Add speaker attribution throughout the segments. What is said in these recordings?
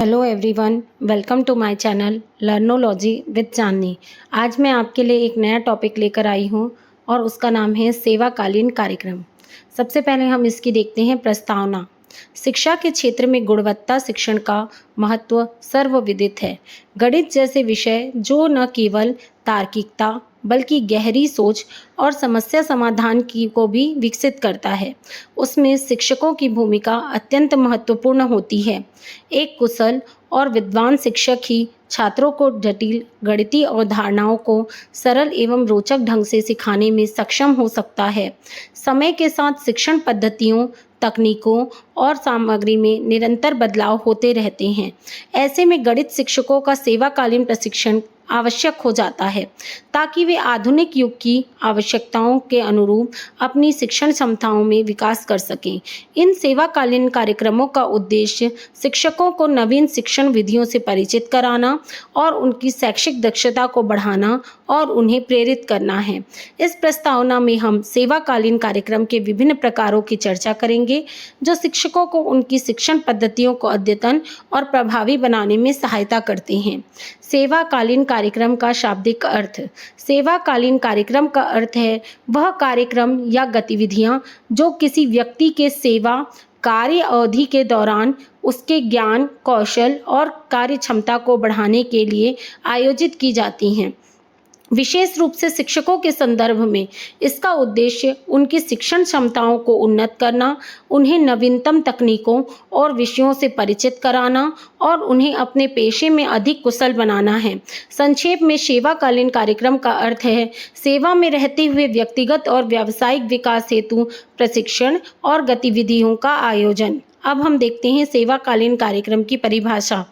Speaker 1: Hello everyone, welcome to my channel Learnology with Chandni. आज मैं आपके लिए एक नया टॉपिक लेकर आई हूँ और उसका नाम है सेवाकालीन कार्यक्रम। सबसे पहले हम इसकी देखते हैं प्रस्तावना। शिक्षा के क्षेत्र में गुणवत्ता शिक्षण का महत्व सर्वविदित है। गणित जैसे विषय जो न केवल तार्किकता बल्कि गहरी सोच और समस्या समाधान की को भी विकसित करता है, उसमें शिक्षकों की भूमिका अत्यंत महत्वपूर्ण होती है। एक कुशल और विद्वान शिक्षक ही छात्रों को जटिल गणितीय अवधारणाओं को सरल एवं रोचक ढंग से सिखाने में सक्षम हो सकता है। समय के साथ शिक्षण पद्धतियों, तकनीकों और सामग्री में निरंतर बदलाव होते रहते हैं। ऐसे में गणित शिक्षकों का सेवाकालीन प्रशिक्षण आवश्यक हो जाता है ताकि वे आधुनिक युग की आवश्यकताओं के अनुरूप अपनी शिक्षण क्षमताओं में विकास कर सकें। इन सेवाकालीन कार्यक्रमों का उद्देश्य शिक्षकों को नवीन शिक्षण विधियों से परिचित कराना और उनकी शैक्षिक दक्षता को बढ़ाना और उन्हें प्रेरित करना है। इस प्रस्तावना में हम सेवाकालीन कार्यक्रम के विभिन्न प्रकारों की चर्चा करेंगे जो शिक्षकों को उनकी शिक्षण पद्धतियों को अद्यतन और प्रभावी बनाने में सहायता करते हैं। सेवाकालीन कार्यक्रम का शाब्दिक अर्थ। सेवाकालीन कार्यक्रम का अर्थ है वह कार्यक्रम या गतिविधियां जो किसी व्यक्ति के सेवा कार्य अवधि के दौरान उसके ज्ञान, कौशल और कार्य क्षमता को बढ़ाने के लिए आयोजित की जाती हैं। विशेष रूप से शिक्षकों के संदर्भ में इसका उद्देश्य उनकी शिक्षण क्षमताओं को उन्नत करना, उन्हें नवीनतम तकनीकों और विषयों से परिचित कराना और उन्हें अपने पेशे में अधिक कुशल बनाना है। संक्षेप में सेवाकालीन कार्यक्रम का अर्थ है सेवा में रहते हुए व्यक्तिगत और व्यावसायिक विकास हेतु प्रशिक्षण और गतिविधियों का आयोजन। अब हम देखते हैं सेवाकालीन कार्यक्रम की परिभाषा।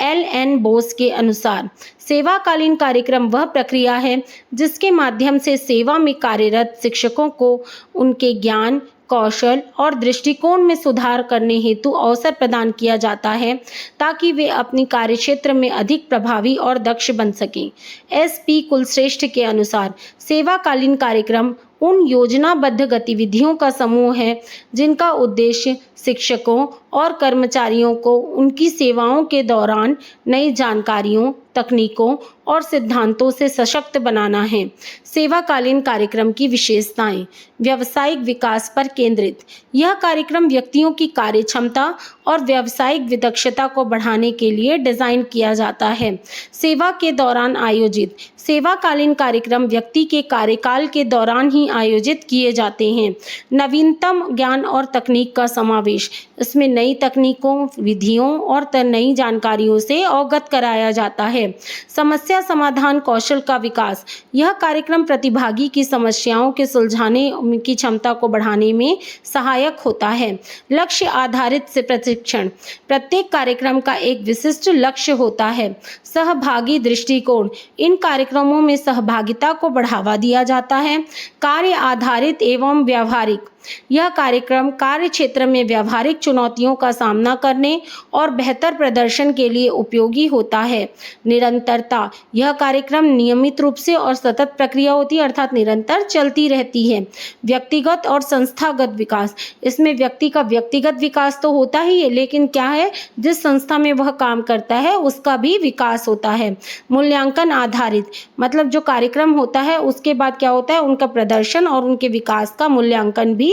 Speaker 1: एल.एन. बोस के अनुसार सेवाकालीन कार्यक्रम वह प्रक्रिया है जिसके माध्यम से सेवा में कार्यरत शिक्षकों को उनके ज्ञान, कौशल और दृष्टिकोण में सुधार करने हेतु अवसर प्रदान किया जाता है ताकि वे अपनी कार्यक्षेत्र में अधिक प्रभावी और दक्ष बन सकें। एस.पी. कुलश्रेष्ठ के अनुसार सेवाकालीन कार्यक्रम उन योजनाबद्ध गतिविधियों का समूह है जिनका उद्देश्य शिक्षकों और कर्मचारियों को उनकी सेवाओं के दौरान नई जानकारियों, तकनीकों और सिद्धांतों से सशक्त बनाना है। सेवाकालीन कार्यक्रम की विशेषताएं। व्यावसायिक विकास पर केंद्रित। यह कार्यक्रम व्यक्तियों की कार्य क्षमता और व्यावसायिक विदक्षता को बढ़ाने के लिए डिजाइन किया जाता है। सेवा के दौरान आयोजित। सेवाकालीन कार्यक्रम व्यक्ति के कार्यकाल के दौरान ही आयोजित किए जाते हैं। नवीनतम ज्ञान और तकनीक का समावेश। इसमें नई तकनीकों, विधियों और नई जानकारियों से अवगत कराया जाता है। समस्या समाधान कौशल का विकास। यह कार्यक्रम प्रतिभागी की समस्याओं के सुलझाने की क्षमता को बढ़ाने में सहायक होता है। लक्ष्य आधारित से प्रशिक्षण। प्रत्येक कार्यक्रम का एक विशिष्ट लक्ष्य होता है। सहभागी दृष्टिकोण। इन कार्यक्रमों में सहभागिता को बढ़ावा दिया जाता है। कार्य आधारित एवं व्यावहारिक। यह कार्यक्रम कार्य क्षेत्र में व्यावहारिक चुनौतियों का सामना करने और बेहतर प्रदर्शन के लिए उपयोगी होता है। निरंतरता। यह कार्यक्रम नियमित रूप से और सतत प्रक्रिया होती है, अर्थात निरंतर चलती रहती है। व्यक्तिगत और संस्थागत विकास। इसमें व्यक्ति का व्यक्तिगत विकास तो होता ही है, लेकिन क्या है, जिस संस्था में वह काम करता है उसका भी विकास होता है। मूल्यांकन आधारित, मतलब जो कार्यक्रम होता है उसके बाद क्या होता है, उनका प्रदर्शन और उनके विकास का मूल्यांकन भी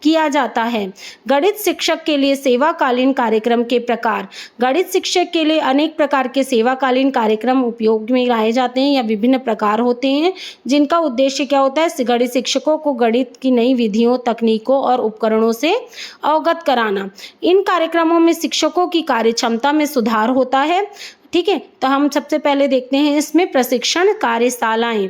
Speaker 1: किया जाता है। गणित शिक्षक के लिए सेवाकालीन कार्यक्रम के प्रकार। गणित शिक्षक के लिए अनेक प्रकार के सेवाकालीन कार्यक्रम उपयोग में लाए जाते हैं या विभिन्न प्रकार होते हैं जिनका उद्देश्य क्या होता है, गणित शिक्षकों को गणित की नई विधियों, तकनीकों और उपकरणों से अवगत कराना। इन कार्यक्रमों में शिक्षकों की कार्य क्षमता में सुधार होता है। ठीक है, तो हम सबसे पहले देखते हैं इसमें प्रशिक्षण कार्यशालाएं।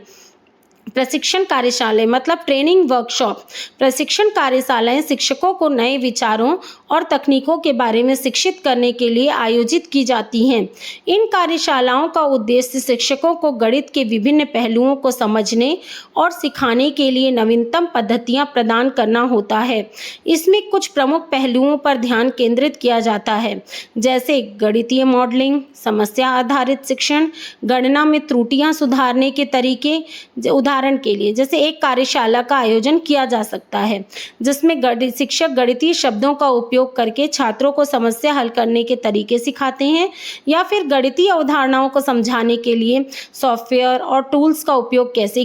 Speaker 1: प्रशिक्षण कार्यशालाएं मतलब ट्रेनिंग वर्कशॉप। प्रशिक्षण कार्यशालाएं शिक्षकों को नए विचारों और तकनीकों के बारे में शिक्षित करने के लिए आयोजित की जाती हैं। इन कार्यशालाओं का उद्देश्य शिक्षकों को गणित के विभिन्न पहलुओं को समझने और सिखाने के लिए नवीनतम पद्धतियां प्रदान करना होता है। इसमें कुछ प्रमुख पहलुओं पर ध्यान केंद्रित किया जाता है, जैसे गणितीय मॉडलिंग, समस्या आधारित शिक्षण, गणना में त्रुटियां सुधारने के तरीके, उदाहरण उदाहरण के लिए जैसे एक कार्यशाला का आयोजन किया जा सकता है जिसमें शिक्षक गणितीय शब्दों का उपयोग करके छात्रों को समस्या हल करने के तरीके सिखाते हैं, या फिर गणितीय अवधारणाओं को समझाने के लिए सॉफ्टवेयर और टूल्स का उपयोग कैसे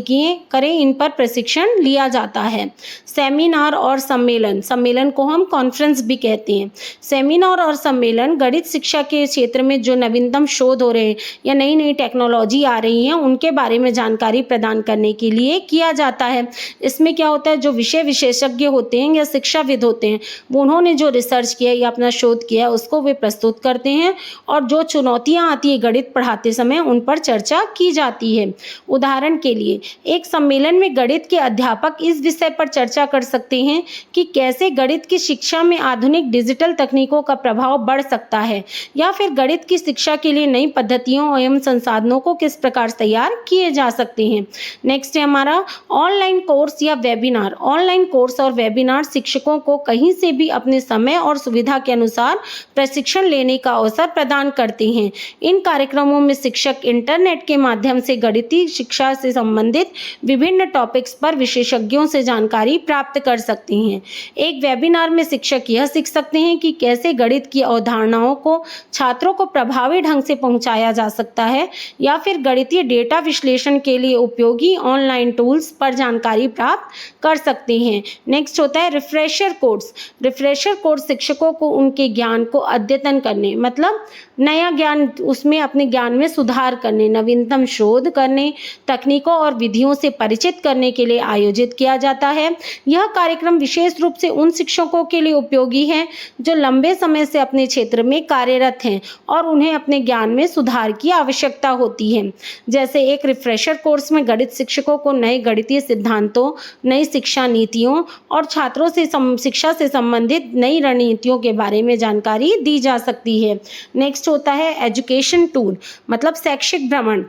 Speaker 1: करें इन पर प्रशिक्षण लिया जाता है। सेमिनार और सम्मेलन, सम्मेलन को हम कॉन्फ्रेंस भी कहते हैं। सेमिनार और सम्मेलन गणित शिक्षा के क्षेत्र में जो नवीनतम शोध हो रहे हैं या नई नई टेक्नोलॉजी आ रही हैं उनके बारे में जानकारी प्रदान करने के लिए किया जाता है। इसमें क्या होता है, जो विषय विशेषज्ञ होते हैं या शिक्षाविद होते हैं वो उन्होंने जो रिसर्च किया या अपना शोध किया उसको वे प्रस्तुत करते हैं, और जो चुनौतियां आती है गणित पढ़ाते समय उन पर चर्चा की जाती है। उदाहरण के लिए एक सम्मेलन में गणित के अध्यापक इस विषय पर चर्चा कर सकते हैं कि कैसे गणित की शिक्षा में आधुनिक डिजिटल तकनीकों का प्रभाव बढ़ सकता है, या फिर गणित की शिक्षा के लिए नई पद्धतियों एवं संसाधनों को किस प्रकार तैयार किए जा सकते हैं। नेक्स्ट है हमारा ऑनलाइन कोर्स या वेबिनार। ऑनलाइन कोर्स और वेबिनार शिक्षकों को कहीं से भी अपने समय और सुविधा के अनुसार प्रशिक्षण लेने का अवसर प्रदान करते हैं। इन कार्यक्रमों में शिक्षक इंटरनेट के माध्यम से गणितीय शिक्षा से संबंधित विभिन्न टॉपिक्स पर विशेषज्ञों से जानकारी प्राप्त कर सकते हैं। एक वेबिनार में शिक्षक यह सीख सकते हैं कि कैसे गणित की अवधारणाओं को छात्रों को प्रभावी ढंग से पहुंचाया जा सकता है, या फिर गणितीय डेटा विश्लेषण के लिए उपयोगी ऑनलाइन टूल्स पर जानकारी प्राप्त कर सकते हैं। नेक्स्ट होता है रिफ्रेशर कोर्स। रिफ्रेशर कोर्स शिक्षकों को उनके ज्ञान को अद्यतन करने, मतलब नया ज्ञान उसमें अपने ज्ञान में सुधार करने, नवीनतम शोध करने, तकनीकों और विधियों से परिचित करने के लिए आयोजित किया जाता है। यह कार्यक्रम विशेष रूप से उन शिक्षकों के लिए उपयोगी है जो लंबे समय से अपने क्षेत्र में कार्यरत हैं और उन्हें अपने ज्ञान में सुधार की आवश्यकता होती है। जैसे एक रिफ्रेशर कोर्स में गणित शिक्षकों को नए गणितीय सिद्धांतों, नई शिक्षा नीतियों और छात्रों से शिक्षा से संबंधित नई रणनीतियों के बारे में जानकारी दी जा सकती है। नेक्स्ट होता है एजुकेशन टूर, मतलब शैक्षिक भ्रमण।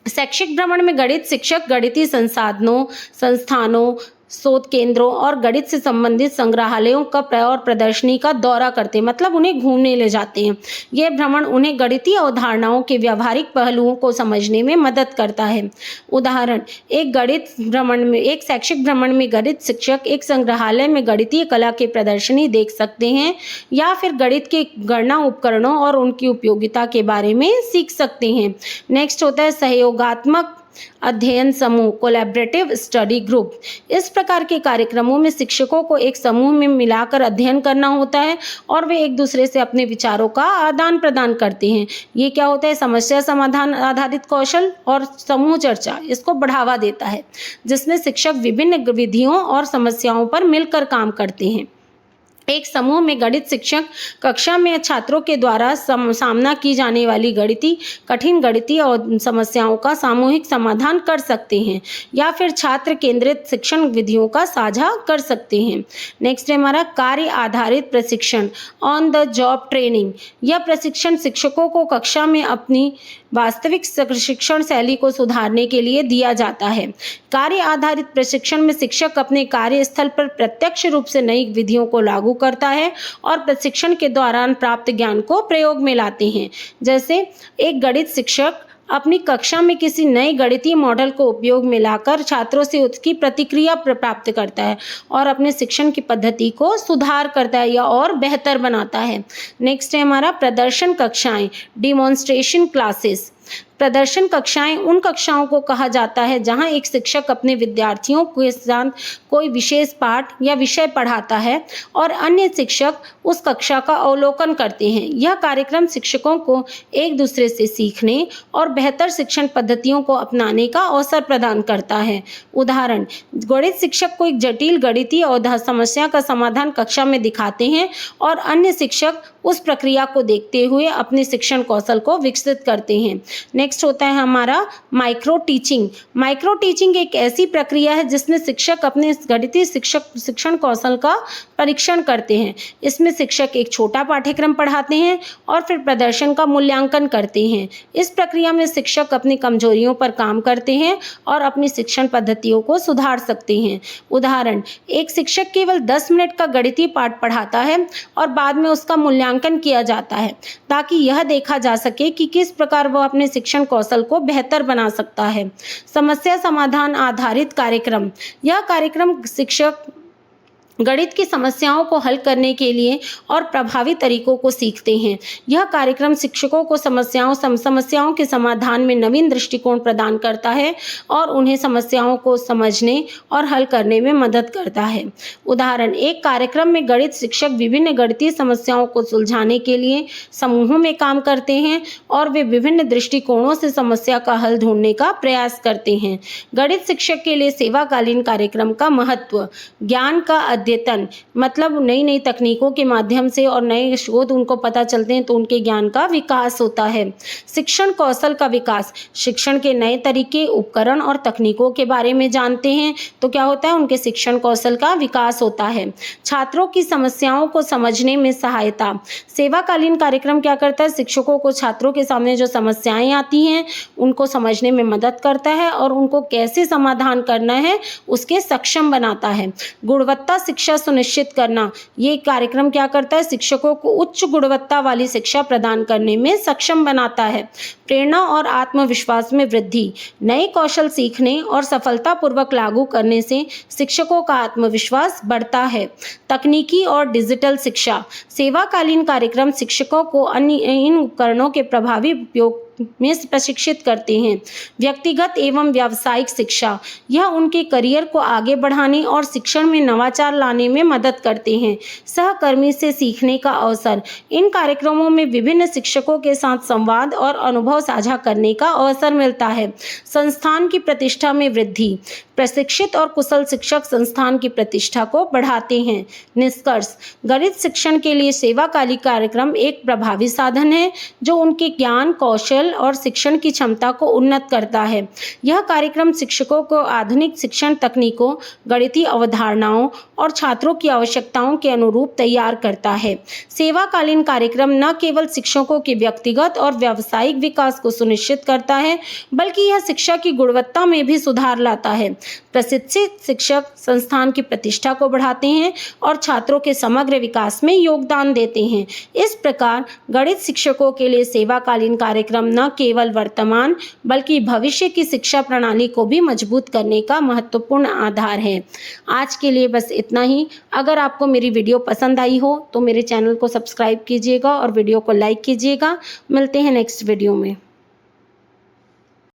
Speaker 1: शैक्षिक भ्रमण में गणित शिक्षक गणितीय संसाधनों, संस्थानों, शोध केंद्रों और गणित से संबंधित संग्रहालयों का और प्रदर्शनी का दौरा करते हैं, मतलब उन्हें घूमने ले जाते हैं। यह भ्रमण उन्हें गणितीय अवधारणाओं के व्यावहारिक पहलुओं को समझने में मदद करता है। उदाहरण, एक शैक्षिक भ्रमण में गणित शिक्षक एक संग्रहालय में गणितीय कला की प्रदर्शनी देख सकते हैं, या फिर गणित के गणना उपकरणों और उनकी उपयोगिता के बारे में सीख सकते हैं। नेक्स्ट होता है सहयोगात्मक अध्ययन समूह, कोलैबोरेटिव स्टडी ग्रुप। इस प्रकार के कार्यक्रमों में शिक्षकों को एक समूह में मिलाकर अध्ययन करना होता है और वे एक दूसरे से अपने विचारों का आदान प्रदान करते हैं। ये क्या होता है, समस्या समाधान आधारित कौशल और समूह चर्चा इसको बढ़ावा देता है, जिसमें शिक्षक विभिन्न विधियों और समस्याओं पर मिलकर काम करते हैं। एक समूह में गणित शिक्षक कक्षा में छात्रों के द्वारा सामना की जाने वाली कठिन गणितीय और समस्याओं का सामूहिक समाधान कर सकते हैं, या फिर छात्र केंद्रित शिक्षण विधियों का साझा कर सकते हैं। नेक्स्ट है हमारा कार्य आधारित प्रशिक्षण, ऑन द जॉब ट्रेनिंग। यह प्रशिक्षण शिक्षकों को कक्षा में अपनी वास्तविक शिक्षण शैली को सुधारने के लिए दिया जाता है। कार्य आधारित प्रशिक्षण में शिक्षक अपने कार्यस्थल पर प्रत्यक्ष रूप से नई विधियों को लागू करता है और प्रशिक्षण के दौरान प्राप्त ज्ञान को प्रयोग में लाते हैं। जैसे एक गणित शिक्षक अपनी कक्षा में किसी नए गणितीय मॉडल को उपयोग में लाकर छात्रों से उसकी प्रतिक्रिया प्राप्त करता है और अपने शिक्षण की पद्धति को सुधार करता है या और बेहतर बनाता है। नेक्स्ट है हमारा प्रदर्शन कक्षाएं, डिमॉन्स्ट्रेशन क्लासेस। प्रदर्शन कक्षाएं उन कक्षाओं को कहा जाता है जहां एक शिक्षक अपने विद्यार्थियों के साथ कोई विशेष पाठ या विषय पढ़ाता है और अन्य शिक्षक उस कक्षा का अवलोकन करते हैं। यह कार्यक्रम शिक्षकों को एक दूसरे से सीखने और बेहतर शिक्षण पद्धतियों को अपनाने का अवसर प्रदान करता है। उदाहरण, गणित शिक्षक को एक जटिल गणितीय समस्या का समाधान कक्षा में दिखाते हैं और अन्य शिक्षक उस प्रक्रिया को देखते हुए अपने शिक्षण कौशल को विकसित करते हैं। नेक्स्ट होता है हमारा माइक्रो टीचिंग। माइक्रो टीचिंग एक ऐसी प्रक्रिया है जिसमें शिक्षक अपने गणितीय शिक्षण कौशल का परीक्षण करते हैं। इसमें शिक्षक एक छोटा पाठ्यक्रम पढ़ाते हैं और फिर प्रदर्शन का मूल्यांकन करते हैं। इस प्रक्रिया में शिक्षक अपनी कमजोरियों पर काम करते हैं और अपनी शिक्षण पद्धतियों को सुधार सकते हैं। उदाहरण, एक शिक्षक केवल 10 मिनट का गणितीय पाठ पढ़ाता है और बाद में उसका मूल्यांकन किया जाता है ताकि यह देखा जा सके कि किस प्रकार वह अपने शिक्षण शिक्षण कौशल को बेहतर बना सकता है। समस्या समाधान आधारित कार्यक्रम, यह कार्यक्रम शिक्षक गणित की समस्याओं को हल करने के लिए और प्रभावी तरीकों को सीखते हैं। यह कार्यक्रम शिक्षकों को समस्याओं के समाधान में नवीन दृष्टिकोण प्रदान करता है और उन्हें समस्याओं को समझने और हल करने में मदद करता है। उदाहरण, एक कार्यक्रम में गणित शिक्षक विभिन्न गणितीय समस्याओं को सुलझाने के लिए समूहों में काम करते हैं और वे विभिन्न दृष्टिकोणों से समस्या का हल ढूंढने का प्रयास करते हैं। गणित शिक्षक के लिए सेवाकालीन कार्यक्रम का महत्व, ज्ञान का अद्यतन, मतलब नई नई तकनीकों के माध्यम से और नए शोध उनको पता चलते हैं तो उनके ज्ञान का विकास होता है। शिक्षण कौशल का विकास, शिक्षण के नए तरीके, उपकरण और तकनीकों के बारे में जानते हैं तो क्या होता है, उनके शिक्षण कौशल का विकास होता है। छात्रों की समस्याओं को समझने में सहायता, सेवाकालीन कार्यक्रम क्या करता है, शिक्षकों को छात्रों के सामने जो समस्याएं आती हैं उनको समझने में मदद करता है और उनको कैसे समाधान करना है उसके सक्षम बनाता है। गुणवत्ता शिक्षा सुनिश्चित करना, ये कार्यक्रम क्या करता है, शिक्षकों को उच्च गुणवत्ता वाली शिक्षा प्रदान करने में सक्षम बनाता है। प्रेरणा और आत्मविश्वास में वृद्धि, नए कौशल सीखने और सफलतापूर्वक लागू करने से शिक्षकों का आत्मविश्वास बढ़ता है। तकनीकी और डिजिटल शिक्षा, सेवाकालीन कार्यक्रम शिक्षकों को इन उपकरणों के प्रभावी उपयोग में प्रशिक्षित करते हैं। व्यक्तिगत एवं व्यावसायिक शिक्षा, यह उनके करियर को आगे बढ़ाने और शिक्षण में नवाचार लाने में मदद करते हैं। सहकर्मी से सीखने का अवसर, इन कार्यक्रमों में विभिन्न शिक्षकों के साथ संवाद और अनुभव साझा करने का अवसर मिलता है। संस्थान की प्रतिष्ठा में वृद्धि, प्रशिक्षित और कुशल शिक्षक संस्थान की प्रतिष्ठा को बढ़ाते हैं। निष्कर्ष, गणित शिक्षण के लिए सेवाकालीन कार्यक्रम एक प्रभावी साधन है जो उनके ज्ञान, कौशल और शिक्षण की क्षमता को उन्नत करता है। यह कार्यक्रम शिक्षकों को आधुनिक शिक्षण तकनीकों, गणितीय अवधारणाओं और छात्रों की आवश्यकताओं के अनुरूप तैयार करता है। सेवाकालीन कार्यक्रम न केवल शिक्षकों के व्यक्तिगत और व्यावसायिक विकास को सुनिश्चित करता है बल्कि यह शिक्षा की गुणवत्ता में भी सुधार लाता है। प्रशिक्षित शिक्षक संस्थान की प्रतिष्ठा को बढ़ाते हैं और छात्रों के समग्र विकास में योगदान देते हैं। इस प्रकार गणित शिक्षकों के लिए सेवाकालीन कार्यक्रम न केवल वर्तमान बल्कि भविष्य की शिक्षा प्रणाली को भी मजबूत करने का महत्वपूर्ण आधार है। आज के लिए बस इतना ही। अगर आपको मेरी वीडियो पसंद आई हो तो मेरे चैनल को सब्सक्राइब कीजिएगा और वीडियो को लाइक कीजिएगा। मिलते हैं नेक्स्ट वीडियो में।